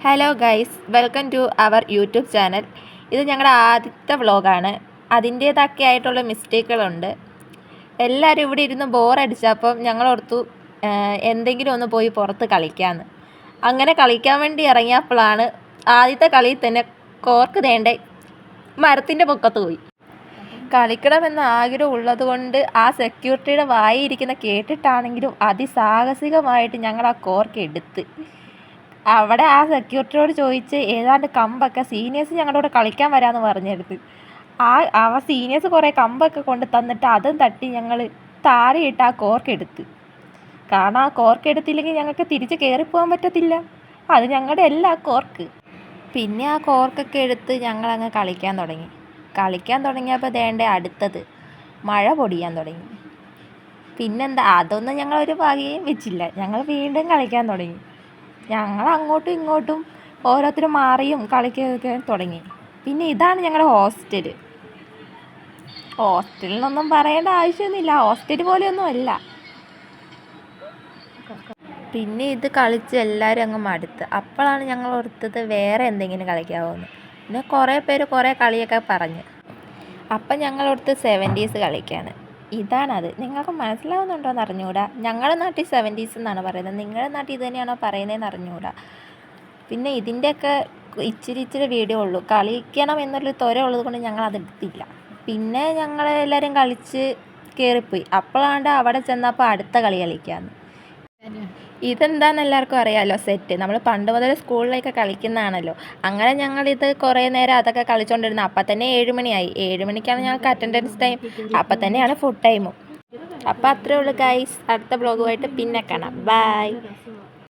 Hello guys, welcome to our YouTube channel. ഇത് ഞങ്ങളുടെ ആദ്യത്തെ വ്ളോഗാണ്. അതിൻ്റേതൊക്കെ ആയിട്ടുള്ള മിസ്റ്റേക്കുകളുണ്ട്. എല്ലാവരും ഇവിടെ ഇരുന്ന് ബോറടിച്ചപ്പം ഞങ്ങളോർത്തു എന്തെങ്കിലും ഒന്ന് പോയി പുറത്ത് കളിക്കാമെന്ന്. അങ്ങനെ കളിക്കാൻ വേണ്ടി ഇറങ്ങിയപ്പോഴാണ് ആദ്യത്തെ കളിയിൽ തന്നെ കോർക്ക് തേണ്ട മരത്തിൻ്റെ പൊക്കത്ത് പോയി. കളിക്കണമെന്ന് ആഗ്രഹം ഉള്ളത് കൊണ്ട് ആ സെക്യൂരിറ്റിയുടെ വായിരിക്കുന്ന കേട്ടിട്ടാണെങ്കിലും അതിസാഹസികമായിട്ട് ഞങ്ങൾ ആ കോർക്ക് എടുത്ത് അവിടെ ആ സെക്യൂരിറ്റിയോട് ചോദിച്ച് ഏതാണ്ട് കമ്പൊക്കെ സീനിയേഴ്സ് ഞങ്ങളുടെ കൂടെ കളിക്കാൻ വരാമെന്ന് പറഞ്ഞെടുത്ത് അവ സീനിയേഴ്സ് കുറേ കമ്പൊക്കെ കൊണ്ട് തന്നിട്ട് അതും തട്ടി ഞങ്ങൾ താഴെയിട്ട് ആ കോർക്ക് എടുത്ത്. കാരണം ആ കോർക്ക് എടുത്തില്ലെങ്കിൽ ഞങ്ങൾക്ക് തിരിച്ച് കയറിപ്പോകാൻ പറ്റത്തില്ല. അത് ഞങ്ങളുടെ എല്ലാ കോർക്ക്. പിന്നെ ആ കോർക്കൊക്കെ എടുത്ത് ഞങ്ങളങ്ങ് കളിക്കാൻ തുടങ്ങിയപ്പോൾ ദേണ്ടേ അടുത്തത് മഴ പൊടിയാൻ തുടങ്ങി. പിന്നെന്താ, അതൊന്നും ഞങ്ങളൊരു വകയും വെച്ചില്ല. ഞങ്ങൾ വീണ്ടും കളിക്കാൻ തുടങ്ങി. ഞങ്ങൾ അങ്ങോട്ടും ഇങ്ങോട്ടും ഓരോരുത്തരും മാറിയും കളിക്കുകയൊക്കെ തുടങ്ങി. പിന്നെ ഇതാണ് ഞങ്ങളുടെ ഹോസ്റ്റലിനൊന്നും പറയേണ്ട ആവശ്യമൊന്നുമില്ല, ഹോസ്റ്റൽ പോലെയൊന്നും അല്ല. പിന്നെ ഇത് കളിച്ച് എല്ലാവരും അങ്ങ് മടുത്ത്. അപ്പോഴാണ് ഞങ്ങൾ ഓർത്തത് വേറെ എന്തെങ്കിലും കളിക്കാമോയെന്ന്. പിന്നെ കുറേ പേര് കുറേ കളിയൊക്കെ പറഞ്ഞ്. അപ്പം ഞങ്ങളോർത്ത് 70s കളിക്കാണ്. ഇതാണത്. നിങ്ങൾക്ക് മനസ്സിലാവുന്നുണ്ടോ എന്ന് അറിഞ്ഞുകൂടാ. ഞങ്ങളുടെ നാട്ടിൽ 70s എന്നാണ് പറയുന്നത്, നിങ്ങളുടെ നാട്ടിൽ ഇത് തന്നെയാണോ പറയുന്നതെന്ന് അറിഞ്ഞുകൂടാ. പിന്നെ ഇതിൻ്റെയൊക്കെ ഇച്ചിരി വീഡിയോ ഉള്ളൂ. കളിക്കണം എന്നൊരു ത്വര ഉള്ളത് കൊണ്ട് ഞങ്ങൾ അതെടുത്തില്ല. പിന്നെ ഞങ്ങൾ എല്ലാവരും കളിച്ച് കയറിപ്പോയി. അപ്പോഴാണ്ട് അവിടെ ചെന്നപ്പോൾ അടുത്ത കളി കളിക്കാമെന്ന്. ഇതെന്താണെന്ന് എല്ലാവർക്കും അറിയാമല്ലോ, സെറ്റ്. നമ്മൾ പണ്ട് മുതൽ സ്കൂളിലൊക്കെ കളിക്കുന്നതാണല്ലോ. അങ്ങനെ ഞങ്ങളിത് കുറേ നേരം അതൊക്കെ കളിച്ചുകൊണ്ടിരുന്നു. അപ്പം തന്നെ 7 മണിയായി. 7 മണിക്കാണ് ഞങ്ങൾക്ക് അറ്റൻഡൻസ് ടൈം. അപ്പം തന്നെയാണ് ഫുഡ് ടൈമും. അപ്പം അത്രേ ഉള്ളൂ ഗൈസ്. അടുത്ത ബ്ലോഗുമായിട്ട് പിന്നെ കാണാം. ബൈ.